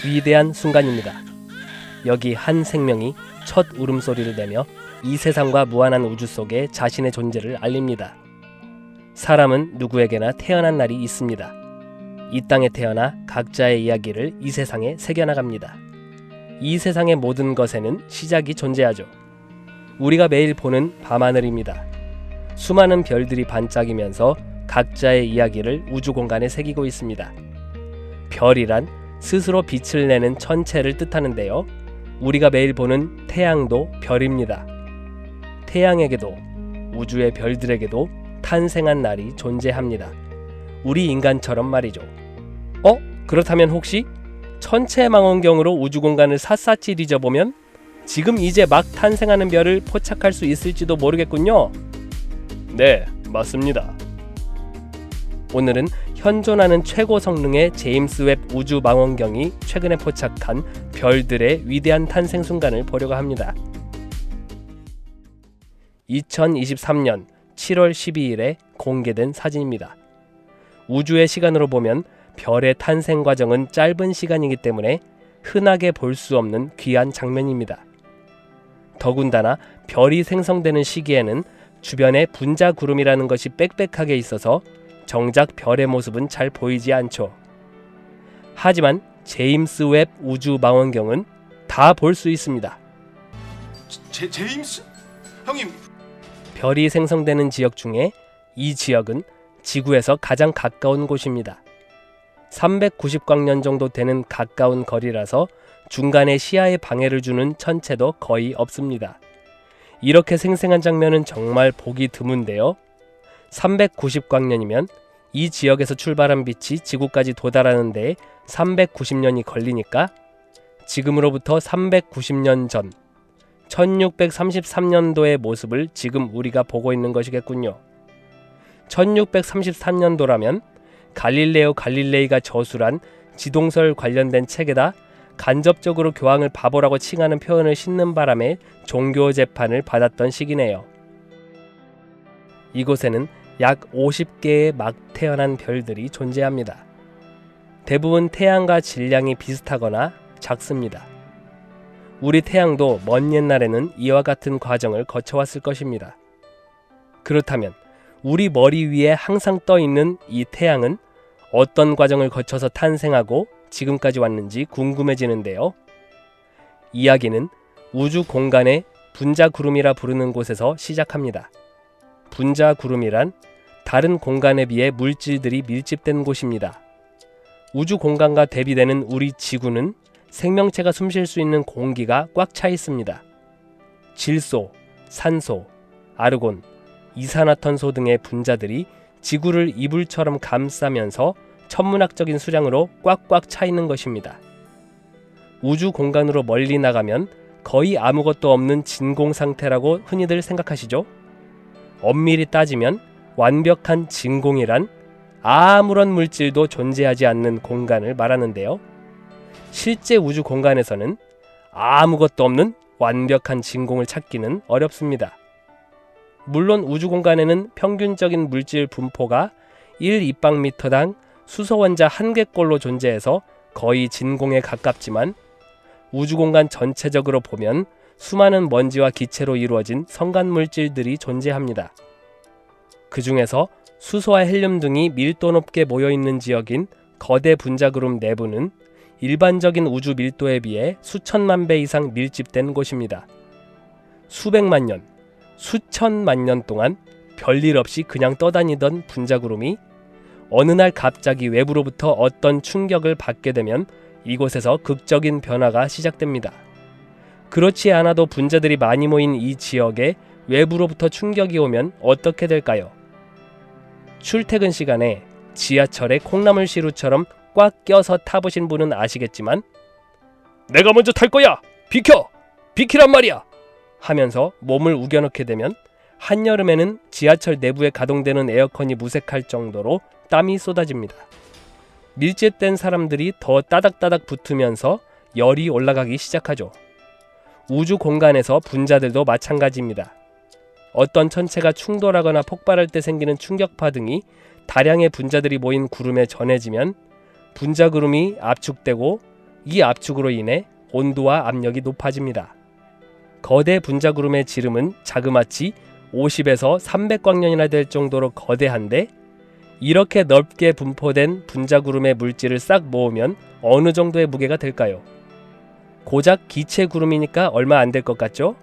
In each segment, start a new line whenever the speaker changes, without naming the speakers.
위대한 순간입니다. 여기 한 생명이 첫 울음소리를 내며 이 세상과 무한한 우주 속에 자신의 존재를 알립니다. 사람은 누구에게나 태어난 날이 있습니다. 이 땅에 태어나 각자의 이야기를 이 세상에 새겨나갑니다. 이 세상의 모든 것에는 시작이 존재하죠. 우리가 매일 보는 밤하늘입니다. 수많은 별들이 반짝이면서 각자의 이야기를 우주 공간에 새기고 있습니다. 별이란 스스로 빛을 내는 천체를 뜻하는데요. 우리가 매일 보는 태양도 별입니다. 태양에게도 우주의 별들에게도 탄생한 날이 존재합니다. 우리 인간처럼 말이죠. 그렇다면 혹시 천체망원경으로 우주 공간을 샅샅이 뒤져보면 지금 이제 막 탄생하는 별을 포착할 수 있을지도 모르겠군요. 네, 맞습니다. 오늘은 현존하는 최고 성능의 제임스 웹 우주 망원경이 최근에 포착한 별들의 위대한 탄생 순간을 보려고 합니다. 2023년 7월 12일에 공개된 사진입니다. 우주의 시간으로 보면 별의 탄생 과정은 짧은 시간이기 때문에 흔하게 볼 수 없는 귀한 장면입니다. 더군다나 별이 생성되는 시기에는 주변에 분자 구름이라는 것이 빽빽하게 있어서 정작 별의 모습은 잘 보이지 않죠. 하지만 제임스 웹 우주 망원경은 다 볼 수 있습니다.
제임스? 형님,
별이 생성되는 지역 중에 이 지역은 지구에서 가장 가까운 곳입니다. 390광년 정도 되는 가까운 거리라서 중간에 시야에 방해를 주는 천체도 거의 없습니다. 이렇게 생생한 장면은 정말 보기 드문데요. 390광년이면 이 지역에서 출발한 빛이 지구까지 도달하는 데에 390년이 걸리니까 지금으로부터 390년 전 1633년도의 모습을 지금 우리가 보고 있는 것이겠군요. 1633년도라면 갈릴레오 갈릴레이가 저술한 지동설 관련된 책에다 간접적으로 교황을 바보라고 칭하는 표현을 싣는 바람에 종교 재판을 받았던 시기네요. 이곳에는 약 50개의 막 태어난 별들이 존재합니다. 대부분 태양과 질량이 비슷하거나 작습니다. 우리 태양도 먼 옛날에는 이와 같은 과정을 거쳐왔을 것입니다. 그렇다면 우리 머리 위에 항상 떠 있는 이 태양은 어떤 과정을 거쳐서 탄생하고 지금까지 왔는지 궁금해지는데요. 이야기는 우주 공간의 분자 구름이라 부르는 곳에서 시작합니다. 분자 구름이란 다른 공간에 비해 물질들이 밀집된 곳입니다. 우주 공간과 대비되는 우리 지구는 생명체가 숨쉴 수 있는 공기가 꽉 차 있습니다. 질소, 산소, 아르곤, 이산화탄소 등의 분자들이 지구를 이불처럼 감싸면서 천문학적인 수량으로 꽉꽉 차 있는 것입니다. 우주 공간으로 멀리 나가면 거의 아무것도 없는 진공 상태라고 흔히들 생각하시죠? 엄밀히 따지면 완벽한 진공이란 아무런 물질도 존재하지 않는 공간을 말하는데요. 실제 우주 공간에서는 아무것도 없는 완벽한 진공을 찾기는 어렵습니다. 물론 우주 공간에는 평균적인 물질 분포가 1입방미터당 수소 원자 1개꼴로 존재해서 거의 진공에 가깝지만 우주 공간 전체적으로 보면 수많은 먼지와 기체로 이루어진 성간 물질들이 존재합니다. 그 중에서 수소와 헬륨 등이 밀도 높게 모여있는 지역인 거대 분자구름 내부는 일반적인 우주 밀도에 비해 수천만 배 이상 밀집된 곳입니다. 수백만 년, 수천만 년 동안 별일 없이 그냥 떠다니던 분자구름이 어느 날 갑자기 외부로부터 어떤 충격을 받게 되면 이곳에서 극적인 변화가 시작됩니다. 그렇지 않아도 분자들이 많이 모인 이 지역에 외부로부터 충격이 오면 어떻게 될까요? 출퇴근 시간에 지하철에 콩나물 시루처럼 꽉 껴서 타보신 분은 아시겠지만 내가 먼저 탈 거야! 비켜! 비키란 말이야! 하면서 몸을 우겨넣게 되면 한여름에는 지하철 내부에 가동되는 에어컨이 무색할 정도로 땀이 쏟아집니다. 밀집된 사람들이 더 따닥따닥 붙으면서 열이 올라가기 시작하죠. 우주 공간에서 분자들도 마찬가지입니다. 어떤 천체가 충돌하거나 폭발할 때 생기는 충격파 등이 다량의 분자들이 모인 구름에 전해지면 분자구름이 압축되고 이 압축으로 인해 온도와 압력이 높아집니다. 거대 분자구름의 지름은 자그마치 50에서 300광년이나 될 정도로 거대한데, 이렇게 넓게 분포된 분자구름의 물질을 싹 모으면 어느 정도의 무게가 될까요? 고작 기체 구름이니까 얼마 안 될 것 같죠?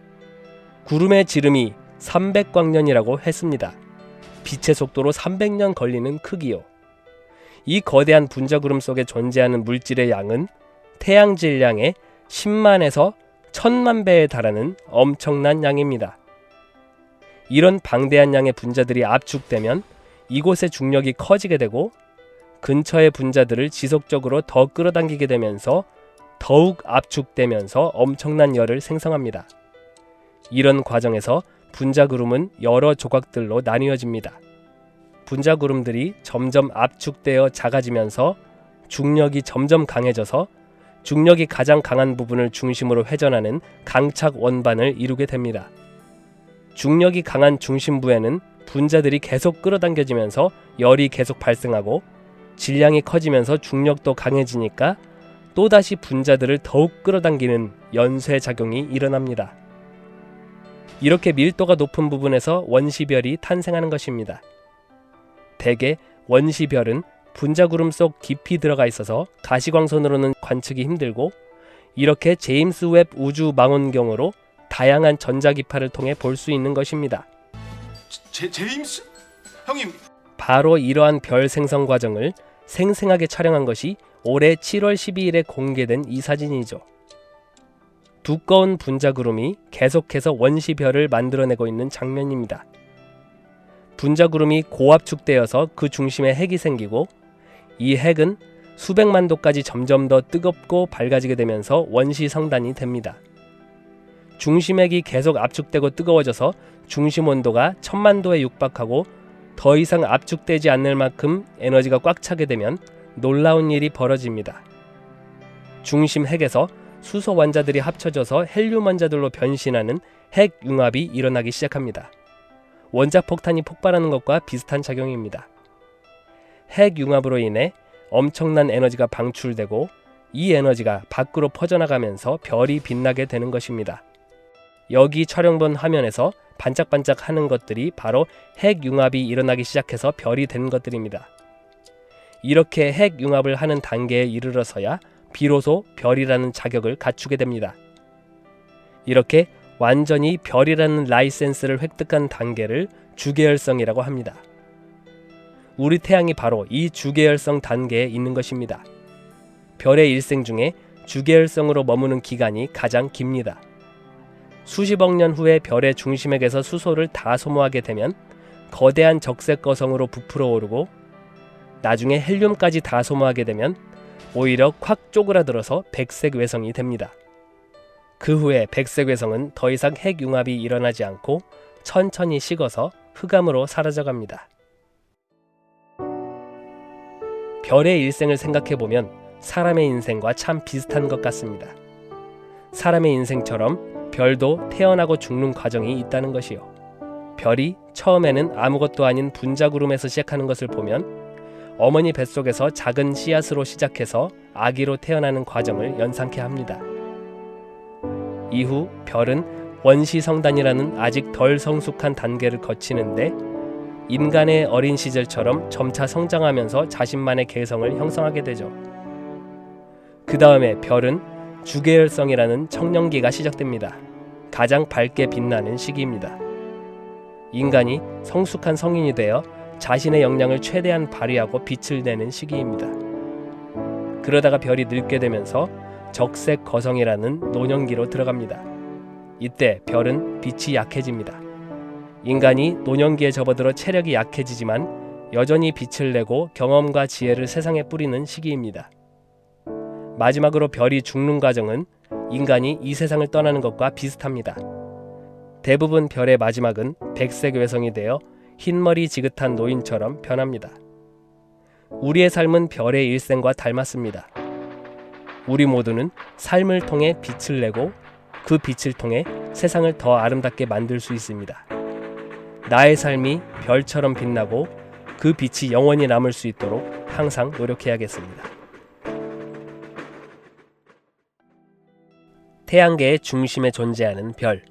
구름의 지름이 300광년이라고 했습니다. 빛의 속도로 300년 걸리는 크기요. 이 거대한 분자구름 속에 존재하는 물질의 양은 태양 질량의 10만에서 1000만 배에 달하는 엄청난 양입니다. 이런 방대한 양의 분자들이 압축되면 이곳의 중력이 커지게 되고 근처의 분자들을 지속적으로 더 끌어당기게 되면서 더욱 압축되면서 엄청난 열을 생성합니다. 이런 과정에서 분자구름은 여러 조각들로 나뉘어집니다. 분자구름들이 점점 압축되어 작아지면서 중력이 점점 강해져서 중력이 가장 강한 부분을 중심으로 회전하는 강착 원반을 이루게 됩니다. 중력이 강한 중심부에는 분자들이 계속 끌어당겨지면서 열이 계속 발생하고, 질량이 커지면서 중력도 강해지니까 또다시 분자들을 더욱 끌어당기는 연쇄작용이 일어납니다. 이렇게 밀도가 높은 부분에서 원시별이 탄생하는 것입니다. 대개 원시별은 분자구름 속 깊이 들어가 있어서 가시광선으로는 관측이 힘들고, 이렇게 제임스 웹 우주망원경으로 다양한 전자기파를 통해 볼 수 있는 것입니다.
제임스? 형님,
바로 이러한 별 생성 과정을 생생하게 촬영한 것이 올해 7월 12일에 공개된 이 사진이죠. 두꺼운 분자구름이 계속해서 원시별을 만들어내고 있는 장면입니다. 분자구름이 고압축되어서 그 중심에 핵이 생기고, 이 핵은 수백만 도까지 점점 더 뜨겁고 밝아지게 되면서 원시성단이 됩니다. 중심핵이 계속 압축되고 뜨거워져서 중심 온도가 1000만 도에 육박하고 더 이상 압축되지 않을 만큼 에너지가 꽉 차게 되면 놀라운 일이 벌어집니다. 중심 핵에서 수소 원자들이 합쳐져서 헬륨 원자들로 변신하는 핵융합이 일어나기 시작합니다. 원자폭탄이 폭발하는 것과 비슷한 작용입니다. 핵융합으로 인해 엄청난 에너지가 방출되고, 이 에너지가 밖으로 퍼져나가면서 별이 빛나게 되는 것입니다. 여기 촬영본 화면에서 반짝반짝 하는 것들이 바로 핵융합이 일어나기 시작해서 별이 된 것들입니다. 이렇게 핵융합을 하는 단계에 이르러서야 비로소 별이라는 자격을 갖추게 됩니다. 이렇게 완전히 별이라는 라이센스를 획득한 단계를 주계열성이라고 합니다. 우리 태양이 바로 이 주계열성 단계에 있는 것입니다. 별의 일생 중에 주계열성으로 머무는 기간이 가장 깁니다. 수십억 년 후에 별의 중심핵에서 수소를 다 소모하게 되면 거대한 적색거성으로 부풀어 오르고, 나중에 헬륨까지 다 소모하게 되면 오히려 콱 쪼그라들어서 백색 외성이 됩니다. 그 후에 백색 외성은 더 이상 핵융합이 일어나지 않고 천천히 식어서 흑암으로 사라져갑니다. 별의 일생을 생각해보면 사람의 인생과 참 비슷한 것 같습니다. 사람의 인생처럼 별도 태어나고 죽는 과정이 있다는 것이요. 별이 처음에는 아무것도 아닌 분자구름에서 시작하는 것을 보면 어머니 뱃속에서 작은 씨앗으로 시작해서 아기로 태어나는 과정을 연상케 합니다. 이후 별은 원시성단이라는 아직 덜 성숙한 단계를 거치는데, 인간의 어린 시절처럼 점차 성장하면서 자신만의 개성을 형성하게 되죠. 그 다음에 별은 주계열성이라는 청년기가 시작됩니다. 가장 밝게 빛나는 시기입니다. 인간이 성숙한 성인이 되어 자신의 역량을 최대한 발휘하고 빛을 내는 시기입니다. 그러다가 별이 늙게 되면서 적색 거성이라는 노년기로 들어갑니다. 이때 별은 빛이 약해집니다. 인간이 노년기에 접어들어 체력이 약해지지만 여전히 빛을 내고 경험과 지혜를 세상에 뿌리는 시기입니다. 마지막으로 별이 죽는 과정은 인간이 이 세상을 떠나는 것과 비슷합니다. 대부분 별의 마지막은 백색 외성이 되어 흰머리 지긋한 노인처럼 변합니다. 우리의 삶은 별의 일생과 닮았습니다. 우리 모두는 삶을 통해 빛을 내고 그 빛을 통해 세상을 더 아름답게 만들 수 있습니다. 나의 삶이 별처럼 빛나고 그 빛이 영원히 남을 수 있도록 항상 노력해야겠습니다. 태양계의 중심에 존재하는 별,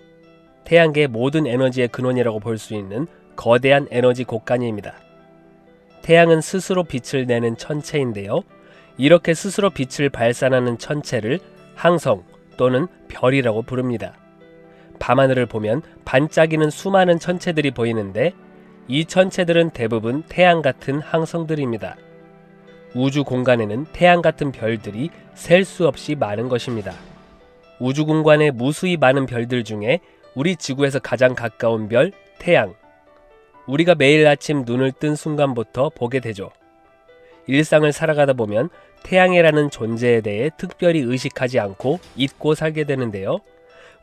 태양계의 모든 에너지의 근원이라고 볼 수 있는 거대한 에너지 곡간입니다. 태양은 스스로 빛을 내는 천체인데요. 이렇게 스스로 빛을 발산하는 천체를 항성 또는 별이라고 부릅니다. 밤하늘을 보면 반짝이는 수많은 천체들이 보이는데 이 천체들은 대부분 태양 같은 항성들입니다. 우주 공간에는 태양 같은 별들이 셀 수 없이 많은 것입니다. 우주 공간에 무수히 많은 별들 중에 우리 지구에서 가장 가까운 별, 태양. 우리가 매일 아침 눈을 뜬 순간부터 보게 되죠. 일상을 살아가다 보면 태양이라는 존재에 대해 특별히 의식하지 않고 잊고 살게 되는데요.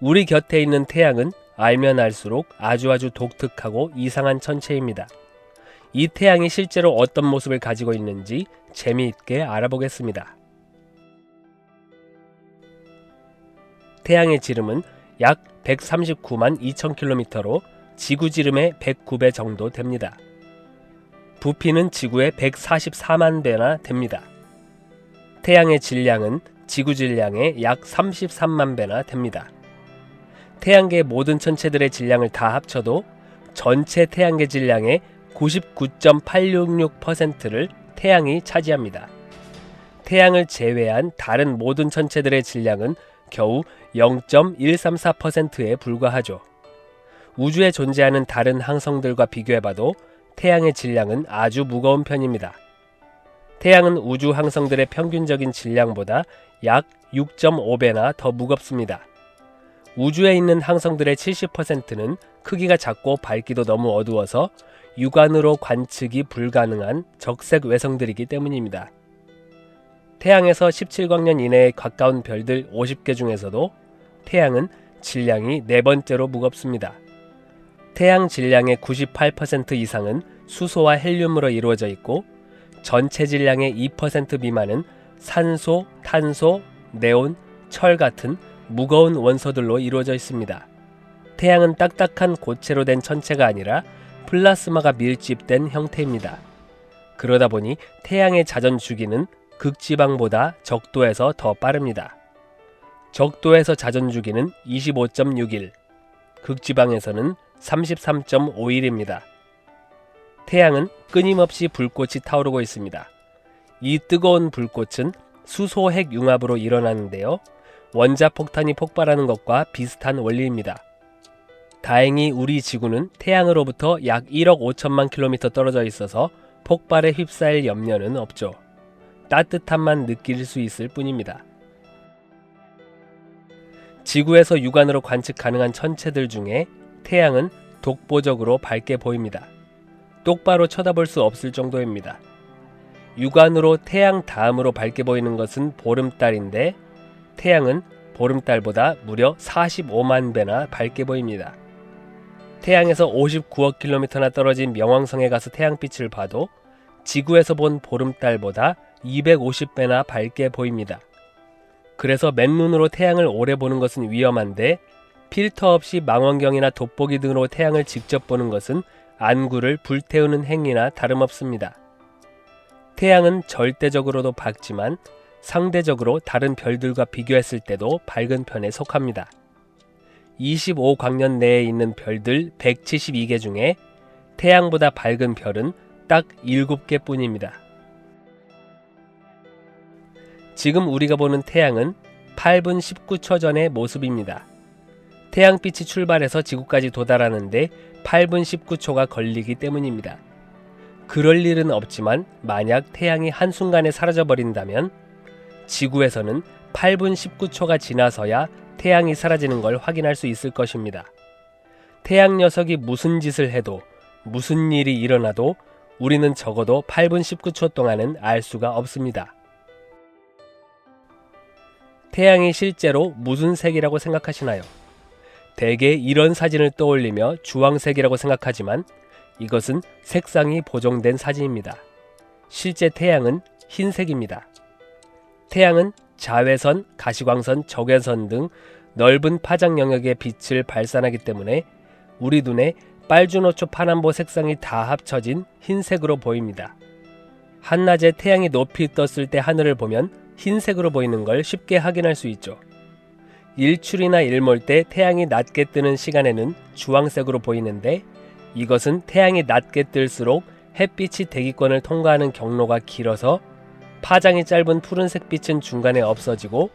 우리 곁에 있는 태양은 알면 알수록 아주 독특하고 이상한 천체입니다. 이 태양이 실제로 어떤 모습을 가지고 있는지 재미있게 알아보겠습니다. 태양의 지름은 약 139만 2,000km로 지구 지름의 109배 정도 됩니다. 부피는 지구의 144만 배나 됩니다. 태양의 질량은 지구 질량의 약 33만 배나 됩니다. 태양계 모든 천체들의 질량을 다 합쳐도 전체 태양계 질량의 99.866%를 태양이 차지합니다. 태양을 제외한 다른 모든 천체들의 질량은 겨우 0.134%에 불과하죠. 우주에 존재하는 다른 항성들과 비교해봐도 태양의 질량은 아주 무거운 편입니다. 태양은 우주 항성들의 평균적인 질량보다 약 6.5배나 더 무겁습니다. 우주에 있는 항성들의 70%는 크기가 작고 밝기도 너무 어두워서 육안으로 관측이 불가능한 적색 외성들이기 때문입니다. 태양에서 17광년 이내에 가까운 별들 50개 중에서도 태양은 질량이 네 번째로 무겁습니다. 태양 질량의 98% 이상은 수소와 헬륨으로 이루어져 있고 전체 질량의 2% 미만은 산소, 탄소, 네온, 철 같은 무거운 원소들로 이루어져 있습니다. 태양은 딱딱한 고체로 된 천체가 아니라 플라스마가 밀집된 형태입니다. 그러다 보니 태양의 자전 주기는 극지방보다 적도에서 더 빠릅니다. 적도에서 자전 주기는 25.6일, 극지방에서는 33.5일입니다. 태양은 끊임없이 불꽃이 타오르고 있습니다. 이 뜨거운 불꽃은 수소 핵 융합으로 일어나는데요. 원자폭탄이 폭발하는 것과 비슷한 원리입니다. 다행히 우리 지구는 태양으로부터 약 1억 5천만 킬로미터 떨어져 있어서 폭발에 휩싸일 염려는 없죠. 따뜻함만 느낄 수 있을 뿐입니다. 지구에서 육안으로 관측 가능한 천체들 중에 태양은 독보적으로 밝게 보입니다. 똑바로 쳐다볼 수 없을 정도입니다. 육안으로 태양 다음으로 밝게 보이는 것은 보름달인데 태양은 보름달보다 무려 45만 배나 밝게 보입니다. 태양에서 59억 킬로미터나 떨어진 명왕성에 가서 태양빛을 봐도 지구에서 본 보름달보다 250배나 밝게 보입니다. 그래서 맨눈으로 태양을 오래 보는 것은 위험한데 필터 없이 망원경이나 돋보기 등으로 태양을 직접 보는 것은 안구를 불태우는 행위나 다름없습니다. 태양은 절대적으로도 밝지만 상대적으로 다른 별들과 비교했을 때도 밝은 편에 속합니다. 25광년 내에 있는 별들 172개 중에 태양보다 밝은 별은 딱 7개 뿐입니다. 지금 우리가 보는 태양은 8분 19초 전의 모습입니다. 태양빛이 출발해서 지구까지 도달하는데 8분 19초가 걸리기 때문입니다. 그럴 일은 없지만 만약 태양이 한순간에 사라져버린다면 지구에서는 8분 19초가 지나서야 태양이 사라지는 걸 확인할 수 있을 것입니다. 태양 녀석이 무슨 짓을 해도 무슨 일이 일어나도 우리는 적어도 8분 19초 동안은 알 수가 없습니다. 태양이 실제로 무슨 색이라고 생각하시나요? 대개 이런 사진을 떠올리며 주황색이라고 생각하지만 이것은 색상이 보정된 사진입니다. 실제 태양은 흰색입니다. 태양은 자외선, 가시광선, 적외선 등 넓은 파장 영역의 빛을 발산하기 때문에 우리 눈에 빨주노초 파남보 색상이 다 합쳐진 흰색으로 보입니다. 한낮에 태양이 높이 떴을 때 하늘을 보면 흰색으로 보이는 걸 쉽게 확인할 수 있죠. 일출이나 일몰 때 태양이 낮게 뜨는 시간에는 주황색으로 보이는데, 이것은 태양이 낮게 뜰수록 햇빛이 대기권을 통과하는 경로가 길어서 파장이 짧은 푸른색 빛은 중간에 없어지고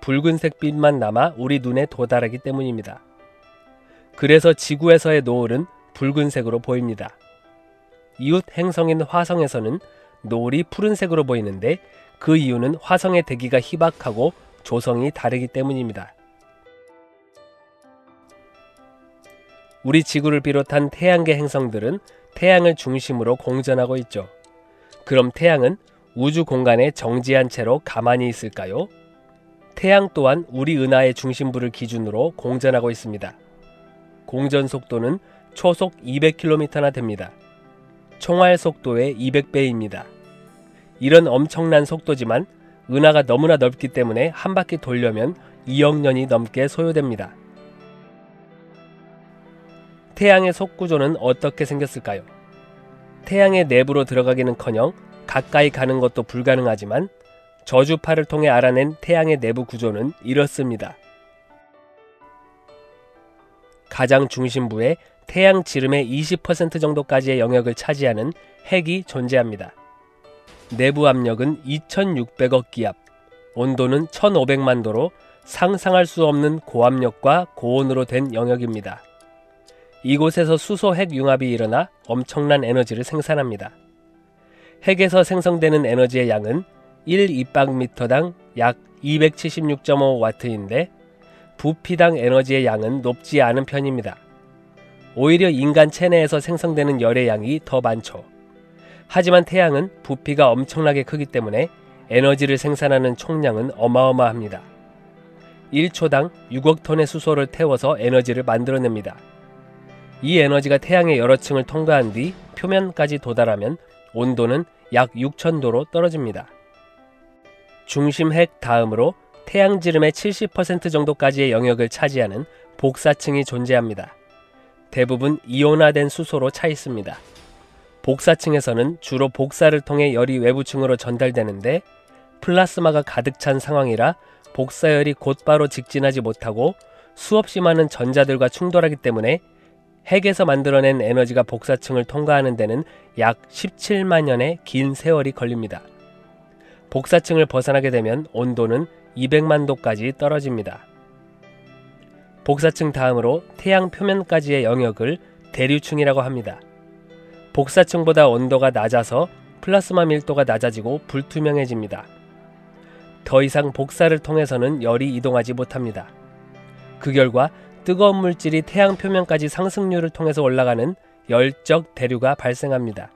붉은색 빛만 남아 우리 눈에 도달하기 때문입니다. 그래서 지구에서의 노을은 붉은색으로 보입니다. 이웃 행성인 화성에서는 노을이 푸른색으로 보이는데, 그 이유는 화성의 대기가 희박하고 조성이 다르기 때문입니다. 우리 지구를 비롯한 태양계 행성들은 태양을 중심으로 공전하고 있죠. 그럼 태양은 우주 공간에 정지한 채로 가만히 있을까요? 태양 또한 우리 은하의 중심부를 기준으로 공전하고 있습니다. 공전 속도는 초속 200km나 됩니다. 총알 속도의 200배입니다. 이런 엄청난 속도지만 은하가 너무나 넓기 때문에 한 바퀴 돌려면 2억 년이 넘게 소요됩니다. 태양의 속구조는 어떻게 생겼을까요? 태양의 내부로 들어가기는커녕 가까이 가는 것도 불가능하지만 저주파를 통해 알아낸 태양의 내부 구조는 이렇습니다. 가장 중심부에 태양 지름의 20% 정도까지의 영역을 차지하는 핵이 존재합니다. 내부 압력은 2600억 기압, 온도는 1500만 도로 상상할 수 없는 고압력과 고온으로 된 영역입니다. 이곳에서 수소 핵 융합이 일어나 엄청난 에너지를 생산합니다. 핵에서 생성되는 에너지의 양은 1입방미터당 약 276.5와트인데 부피당 에너지의 양은 높지 않은 편입니다. 오히려 인간 체내에서 생성되는 열의 양이 더 많죠. 하지만 태양은 부피가 엄청나게 크기 때문에 에너지를 생산하는 총량은 어마어마합니다. 1초당 6억 톤의 수소를 태워서 에너지를 만들어냅니다. 이 에너지가 태양의 여러 층을 통과한 뒤 표면까지 도달하면 온도는 약 6000도로 떨어집니다. 중심 핵 다음으로 태양 지름의 70% 정도까지의 영역을 차지하는 복사층이 존재합니다. 대부분 이온화된 수소로 차 있습니다. 복사층에서는 주로 복사를 통해 열이 외부층으로 전달되는데, 플라스마가 가득 찬 상황이라 복사열이 곧바로 직진하지 못하고 수없이 많은 전자들과 충돌하기 때문에 핵에서 만들어낸 에너지가 복사층을 통과하는 데는 약 17만 년의 긴 세월이 걸립니다. 복사층을 벗어나게 되면 온도는 200만 도까지 떨어집니다. 복사층 다음으로 태양 표면까지의 영역을 대류층이라고 합니다. 복사층보다 온도가 낮아서 플라스마 밀도가 낮아지고 불투명해집니다. 더 이상 복사를 통해서는 열이 이동하지 못합니다. 그 결과 뜨거운 물질이 태양 표면까지 상승류를 통해서 올라가는 열적 대류가 발생합니다.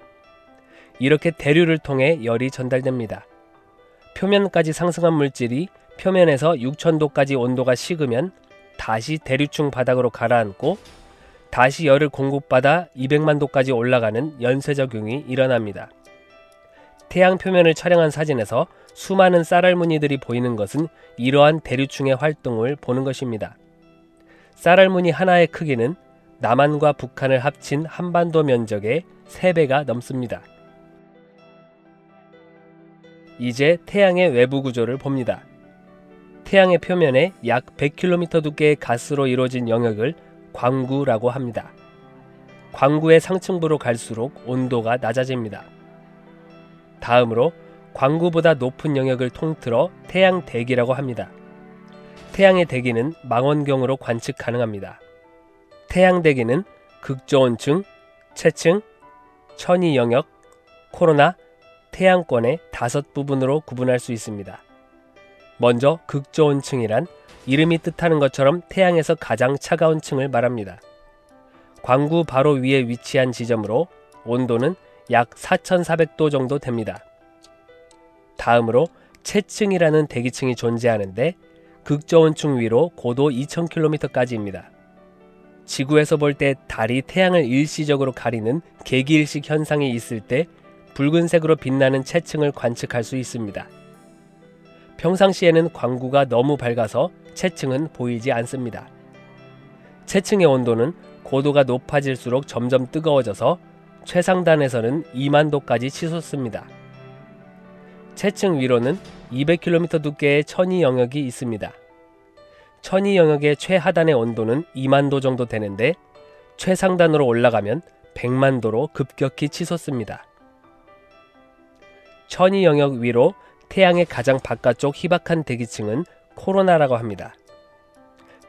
이렇게 대류를 통해 열이 전달됩니다. 표면까지 상승한 물질이 표면에서 6000도까지 온도가 식으면 다시 대류층 바닥으로 가라앉고 다시 열을 공급받아 200만 도까지 올라가는 연쇄적용이 일어납니다. 태양 표면을 촬영한 사진에서 수많은 쌀알무늬들이 보이는 것은 이러한 대류층의 활동을 보는 것입니다. 쌀알무늬 하나의 크기는 남한과 북한을 합친 한반도 면적의 3배가 넘습니다. 이제 태양의 외부 구조를 봅니다. 태양의 표면에 약 100km 두께의 가스로 이루어진 영역을 광구라고 합니다. 광구의 상층부로 갈수록 온도가 낮아집니다. 다음으로 광구보다 높은 영역을 통틀어 태양 대기라고 합니다. 태양의 대기는 망원경으로 관측 가능합니다. 태양 대기는 극저온층, 채층, 천위 영역, 코로나, 태양권의 5부분으로 구분할 수 있습니다. 먼저 극저온층이란 이름이 뜻하는 것처럼 태양에서 가장 차가운 층을 말합니다. 광구 바로 위에 위치한 지점으로 온도는 약 4400도 정도 됩니다. 다음으로 채층이라는 대기층이 존재하는데 극저온층 위로 고도 2000km까지입니다. 지구에서 볼 때 달이 태양을 일시적으로 가리는 개기일식 현상이 있을 때 붉은색으로 빛나는 채층을 관측할 수 있습니다. 평상시에는 광구가 너무 밝아서 채층은 보이지 않습니다. 채층의 온도는 고도가 높아질수록 점점 뜨거워져서 최상단에서는 2만 도까지 치솟습니다. 채층 위로는 200km 두께의 천위 영역이 있습니다. 천이 영역의 최하단의 온도는 2만 도 정도 되는데 최상단으로 올라가면 100만 도로 급격히 치솟습니다. 천이 영역 위로 태양의 가장 바깥쪽 희박한 대기층은 코로나라고 합니다.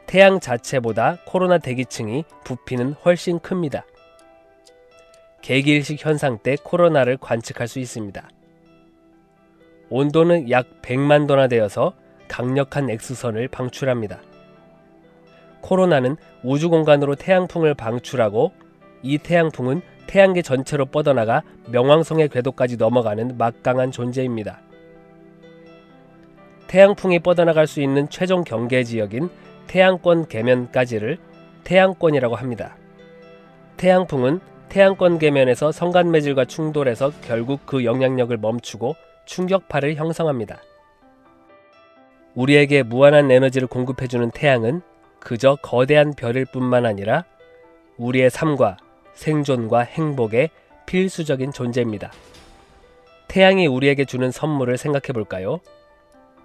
태양 자체보다 코로나 대기층이 부피는 훨씬 큽니다. 개기일식 현상 때 코로나를 관측할 수 있습니다. 온도는 약 100만 도나 되어서 강력한 X선을 방출합니다. 코로나는 우주 공간으로 태양풍을 방출하고 이 태양풍은 태양계 전체로 뻗어나가 명왕성의 궤도까지 넘어가는 막강한 존재입니다. 태양풍이 뻗어나갈 수 있는 최종 경계 지역인 태양권 계면까지를 태양권이라고 합니다. 태양풍은 태양권 계면에서 성간매질과 충돌해서 결국 그 영향력을 멈추고 충격파를 형성합니다. 우리에게 무한한 에너지를 공급해주는 태양은 그저 거대한 별일 뿐만 아니라 우리의 삶과 생존과 행복의 필수적인 존재입니다. 태양이 우리에게 주는 선물을 생각해 볼까요?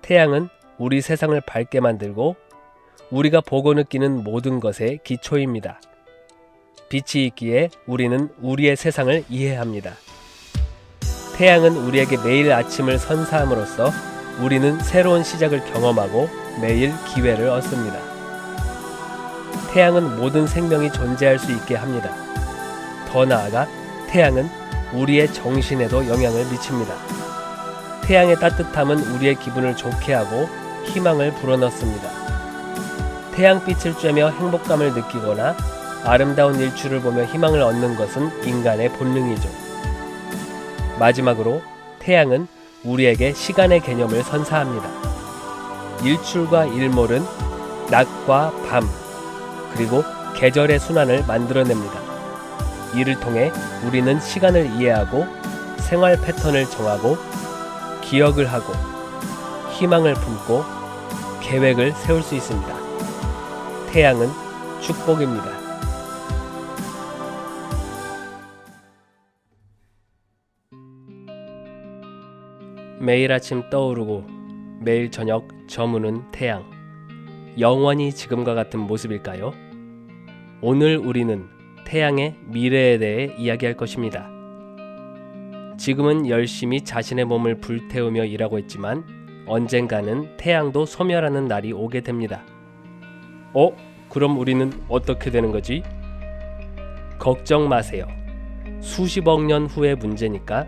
태양은 우리 세상을 밝게 만들고 우리가 보고 느끼는 모든 것의 기초입니다. 빛이 있기에 우리는 우리의 세상을 이해합니다. 태양은 우리에게 매일 아침을 선사함으로써 우리는 새로운 시작을 경험하고 매일 기회를 얻습니다. 태양은 모든 생명이 존재할 수 있게 합니다. 더 나아가 태양은 우리의 정신에도 영향을 미칩니다. 태양의 따뜻함은 우리의 기분을 좋게 하고 희망을 불어넣습니다. 태양빛을 쬐며 행복감을 느끼거나 아름다운 일출을 보며 희망을 얻는 것은 인간의 본능이죠. 마지막으로 태양은 우리에게 시간의 개념을 선사합니다. 일출과 일몰은 낮과 밤, 그리고 계절의 순환을 만들어냅니다. 이를 통해 우리는 시간을 이해하고 생활 패턴을 정하고 기억을 하고 희망을 품고 계획을 세울 수 있습니다. 태양은 축복입니다. 매일 아침 떠오르고 매일 저녁 저무는 태양. 영원히 지금과 같은 모습일까요? 오늘 우리는 태양의 미래에 대해 이야기할 것입니다. 지금은 열심히 자신의 몸을 불태우며 일하고 있지만 언젠가는 태양도 소멸하는 날이 오게 됩니다. 그럼 우리는 어떻게 되는 거지? 걱정 마세요. 수십억 년 후의 문제니까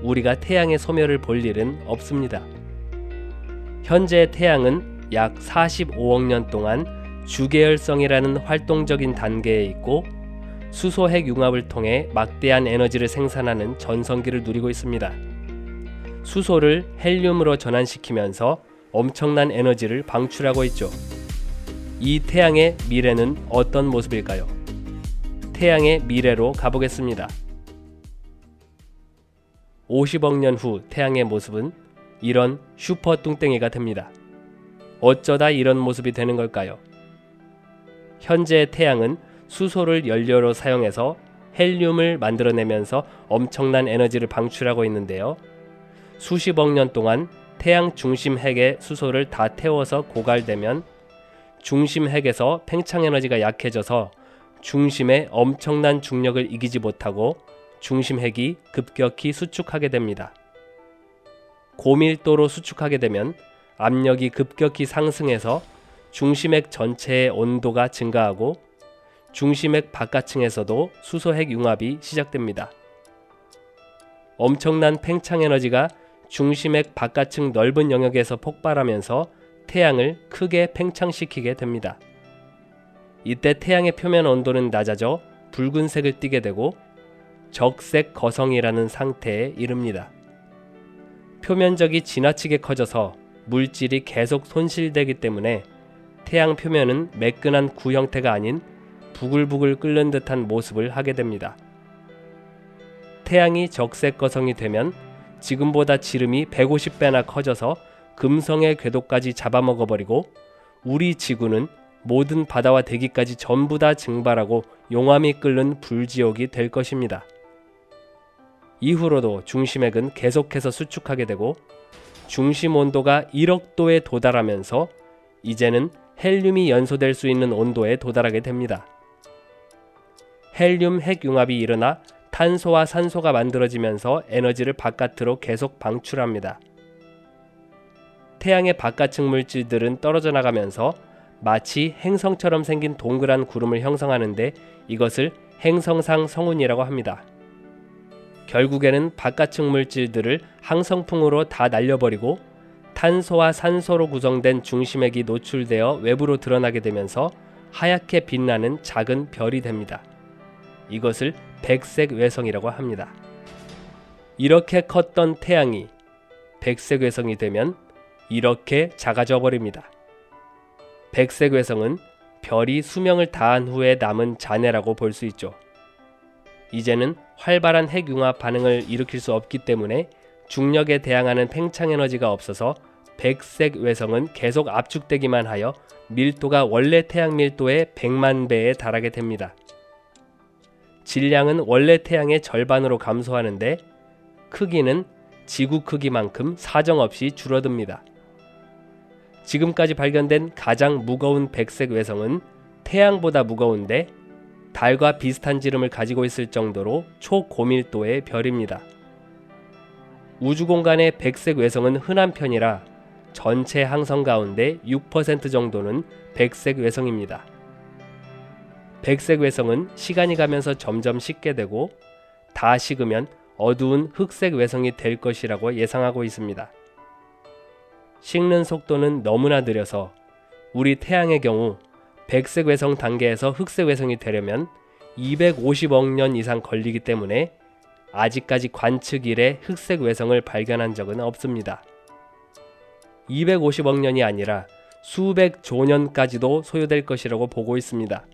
우리가 태양의 소멸을 볼 일은 없습니다. 현재 태양은 약 45억 년 동안 주계열성이라는 활동적인 단계에 있고 수소 핵 융합을 통해 막대한 에너지를 생산하는 전성기를 누리고 있습니다. 수소를 헬륨으로 전환시키면서 엄청난 에너지를 방출하고 있죠. 이 태양의 미래는 어떤 모습일까요? 태양의 미래로 가보겠습니다. 50억 년 후 태양의 모습은 이런 슈퍼 뚱땡이가 됩니다. 어쩌다 이런 모습이 되는 걸까요? 현재 태양은 수소를 연료로 사용해서 헬륨을 만들어내면서 엄청난 에너지를 방출하고 있는데요. 수십억 년 동안 태양 중심 핵에 수소를 다 태워서 고갈되면 중심 핵에서 팽창 에너지가 약해져서 중심의 엄청난 중력을 이기지 못하고 중심 핵이 급격히 수축하게 됩니다. 고밀도로 수축하게 되면 압력이 급격히 상승해서 중심핵 전체의 온도가 증가하고 중심핵 바깥층에서도 수소핵 융합이 시작됩니다. 엄청난 팽창 에너지가 중심핵 바깥층 넓은 영역에서 폭발하면서 태양을 크게 팽창시키게 됩니다. 이때 태양의 표면 온도는 낮아져 붉은색을 띠게 되고 적색 거성이라는 상태에 이릅니다. 표면적이 지나치게 커져서 물질이 계속 손실되기 때문에 태양 표면은 매끈한 구 형태가 아닌 부글부글 끓는 듯한 모습을 하게 됩니다. 태양이 적색 거성이 되면 지금보다 지름이 150배나 커져서 금성의 궤도까지 잡아먹어버리고 우리 지구는 모든 바다와 대기까지 전부 다 증발하고 용암이 끓는 불지옥이 될 것입니다. 이후로도 중심핵은 계속해서 수축하게 되고 중심 온도가 1억 도에 도달하면서 이제는 헬륨이 연소될 수 있는 온도에 도달하게 됩니다. 헬륨 핵융합이 일어나 탄소와 산소가 만들어지면서 에너지를 바깥으로 계속 방출합니다. 태양의 바깥층 물질들은 떨어져 나가면서 마치 행성처럼 생긴 동그란 구름을 형성하는데 이것을 행성상 성운이라고 합니다. 결국에는 바깥층 물질들을 항성풍으로 다 날려버리고 탄소와 산소로 구성된 중심액이 노출되어 외부로 드러나게 되면서 하얗게 빛나는 작은 별이 됩니다. 이것을 백색 외성이라고 합니다. 이렇게 컸던 태양이 백색 외성이 되면 이렇게 작아져 버립니다. 백색 외성은 별이 수명을 다한 후에 남은 잔해라고 볼 수 있죠. 이제는 활발한 핵융합 반응을 일으킬 수 없기 때문에 중력에 대항하는 팽창 에너지가 없어서 백색 외성은 계속 압축되기만 하여 밀도가 원래 태양 밀도의 100만 배에 달하게 됩니다. 질량은 원래 태양의 절반으로 감소하는데 크기는 지구 크기만큼 사정없이 줄어듭니다. 지금까지 발견된 가장 무거운 백색 외성은 태양보다 무거운데 달과 비슷한 지름을 가지고 있을 정도로 초고밀도의 별입니다. 우주 공간의 백색 외성은 흔한 편이라 전체 항성 가운데 6% 정도는 백색 외성입니다. 백색 외성은 시간이 가면서 점점 식게 되고 다 식으면 어두운 흑색 외성이 될 것이라고 예상하고 있습니다. 식는 속도는 너무나 느려서 우리 태양의 경우 백색 외성 단계에서 흑색 외성이 되려면 250억 년 이상 걸리기 때문에 아직까지 관측 이래 흑색 외성을 발견한 적은 없습니다. 250억 년이 아니라 수백 조년까지도 소요될 것이라고 보고 있습니다.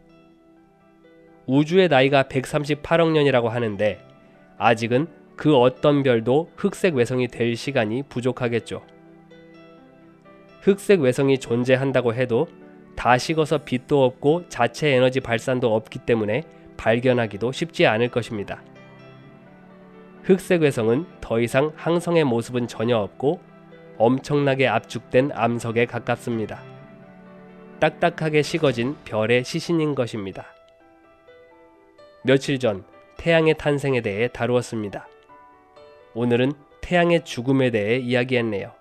우주의 나이가 138억 년이라고 하는데 아직은 그 어떤 별도 흑색 외성이 될 시간이 부족하겠죠. 흑색 외성이 존재한다고 해도 다 식어서 빛도 없고 자체 에너지 발산도 없기 때문에 발견하기도 쉽지 않을 것입니다. 흑색 외성은 더 이상 항성의 모습은 전혀 없고 엄청나게 압축된 암석에 가깝습니다. 딱딱하게 식어진 별의 시신인 것입니다. 며칠 전 태양의 탄생에 대해 다루었습니다. 오늘은 태양의 죽음에 대해 이야기했네요.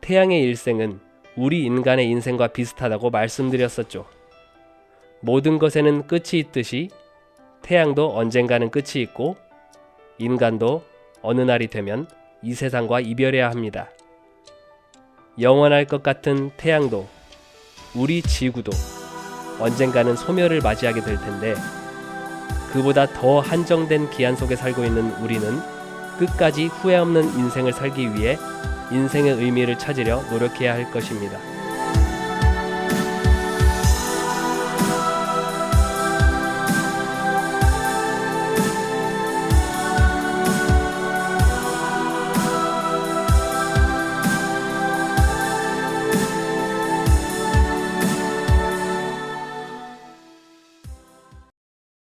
태양의 일생은 우리 인간의 인생과 비슷하다고 말씀드렸었죠. 모든 것에는 끝이 있듯이 태양도 언젠가는 끝이 있고 인간도 어느 날이 되면 이 세상과 이별해야 합니다. 영원할 것 같은 태양도 우리 지구도 언젠가는 소멸을 맞이하게 될 텐데 그보다 더 한정된 기한 속에 살고 있는 우리는 끝까지 후회 없는 인생을 살기 위해 인생의 의미를 찾으려 노력해야 할 것입니다.